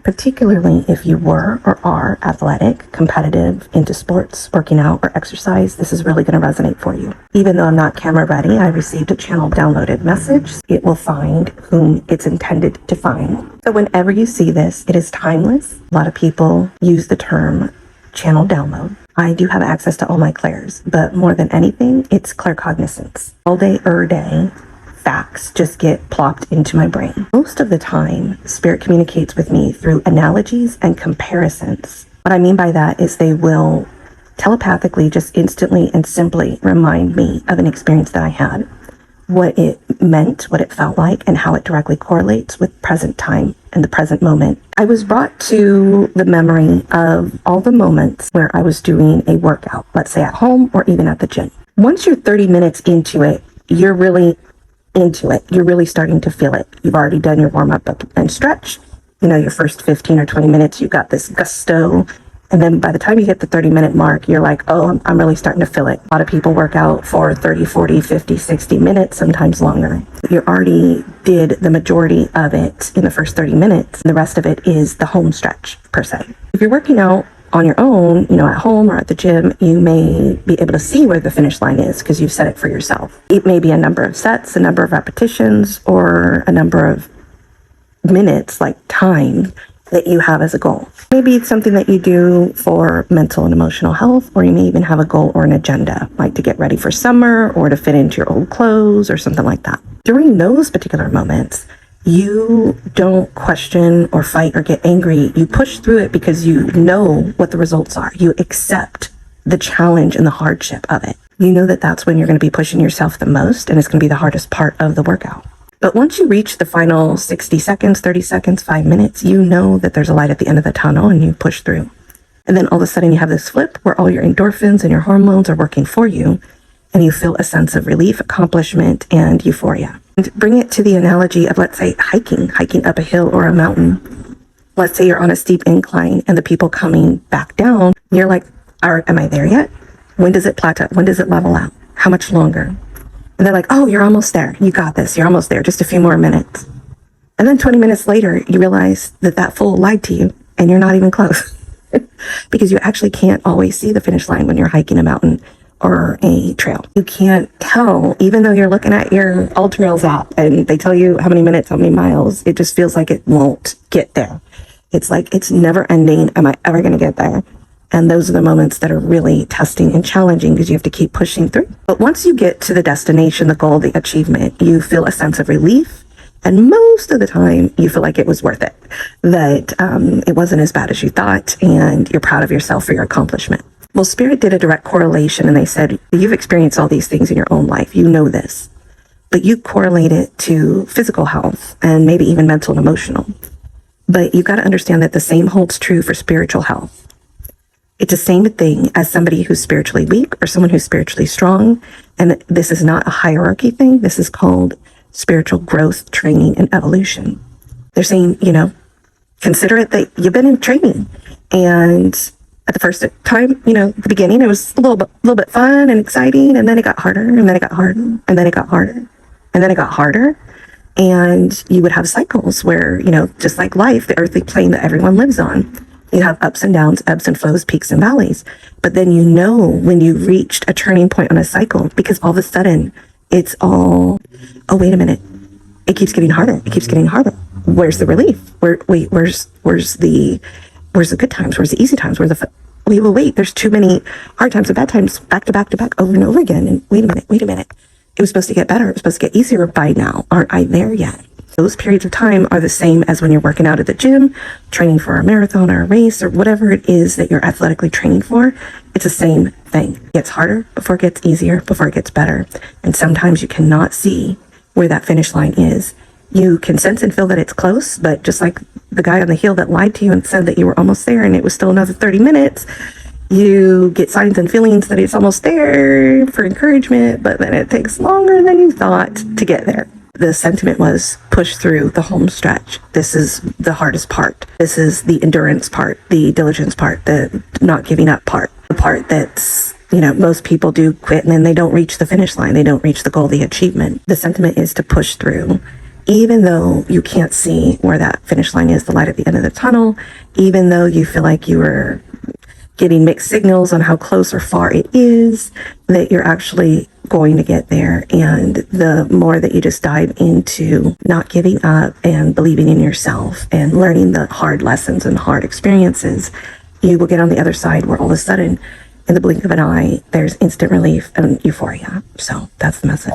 particularly if you were or are athletic, competitive, into sports, working out, or exercise. This is really going to resonate for you. Even though I'm not camera ready, I received a channel downloaded message. It will find whom it's intended to find. So whenever you see this, it is timeless. A lot of people use the term channel download. I do have access to all my clairs, but more than anything, it's claircognizance. All day, day, facts just get plopped into my brain. Most of the time, spirit communicates with me through analogies and comparisons. What I mean by that is they will telepathically, just instantly and simply remind me of an experience that I had, what it meant, what it felt like, and how it directly correlates with present time and the present moment. I was brought to the memory of all the moments where I was doing a workout, let's say at home or even at the gym. Once you're 30 minutes into it, you're really into it. You're really starting to feel it. You've already done your warm up and stretch. You know, your first 15 or 20 minutes, you got this gusto. And then by the time you hit the 30-minute mark, you're like, oh, I'm really starting to feel it. A lot of people work out for 30, 40, 50, 60 minutes, sometimes longer. You already did the majority of it in the first 30 minutes. The rest of it is the home stretch, per se. If you're working out on your own, you know, at home or at the gym, you may be able to see where the finish line is because you've set it for yourself. It may be a number of sets, a number of repetitions, or a number of minutes, like time, that you have as a goal. Maybe it's something that you do for mental and emotional health, or you may even have a goal or an agenda, like to get ready for summer or to fit into your old clothes or something like that. During those particular moments, you don't question or fight or get angry. You push through it because you know what the results are. You accept the challenge and the hardship of it. You know that that's when you're going to be pushing yourself the most, and it's going to be the hardest part of the workout. But once you reach the final 60 seconds, 30 seconds, 5 minutes, you know that there's a light at the end of the tunnel and you push through. And then all of a sudden you have this flip where all your endorphins and your hormones are working for you, and you feel a sense of relief, accomplishment, and euphoria. And bring it to the analogy of, let's say, hiking up a hill or a mountain. Let's say you're on a steep incline and the people coming back down, you're like, am I there yet? When does it plateau? When does it level out? How much longer? And they're like, oh, you're almost there. You got this. You're almost there. Just a few more minutes. And then 20 minutes later, you realize that that fool lied to you and you're not even close because you actually can't always see the finish line when you're hiking a mountain or a trail. You can't tell, even though you're looking at your Ultrails app and they tell you how many minutes, how many miles, it just feels like it won't get there. It's like, it's never ending. Am I ever going to get there? And those are the moments that are really testing and challenging because you have to keep pushing through. But once you get to the destination, the goal, the achievement, you feel a sense of relief. And most of the time, you feel like it was worth it, that it wasn't as bad as you thought, and you're proud of yourself for your accomplishment. Well, Spirit did a direct correlation, and they said, you've experienced all these things in your own life. You know this. But you correlate it to physical health and maybe even mental and emotional. But you've got to understand that the same holds true for spiritual health. It's the same thing as somebody who's spiritually weak or someone who's spiritually strong. And this is not a hierarchy thing. This is called spiritual growth, training, and evolution. They're saying, you know, consider it that you've been in training. And at the first time, you know, the beginning, it was a little bit fun and exciting. And then it got harder, and then it got harder, and then it got harder, and then it got harder. And you would have cycles where, you know, just like life, the earthly plane that everyone lives on, you have ups and downs, ebbs and flows, peaks and valleys. But then you know when you've reached a turning point on a cycle, because all of a sudden it's all, oh, wait a minute. It keeps getting harder. It keeps getting harder. Where's the relief? Where's the good times? Where's the easy times? Wait, there's too many hard times and bad times back to back to back over and over again. And wait a minute. It was supposed to get better. It was supposed to get easier by now. Aren't I there yet? Those periods of time are the same as when you're working out at the gym, training for a marathon or a race or whatever it is that you're athletically training for. It's the same thing. It gets harder before it gets easier, before it gets better. And sometimes you cannot see where that finish line is. You can sense and feel that it's close, but just like the guy on the hill that lied to you and said that you were almost there and it was still another 30 minutes, you get signs and feelings that it's almost there for encouragement, but then it takes longer than you thought to get there. The sentiment was push through the home stretch. This is the hardest part. This is the endurance part, the diligence part, the not giving up part, the part that's, you know, most people do quit and then they don't reach the finish line. They don't reach the goal, the achievement. The sentiment is to push through even though you can't see where that finish line is, the light at the end of the tunnel, even though you feel like you are getting mixed signals on how close or far it is, that you're actually going to get there. And the more that you just dive into not giving up and believing in yourself and learning the hard lessons and hard experiences, you will get on the other side where all of a sudden, in the blink of an eye, there's instant relief and euphoria. So that's the message.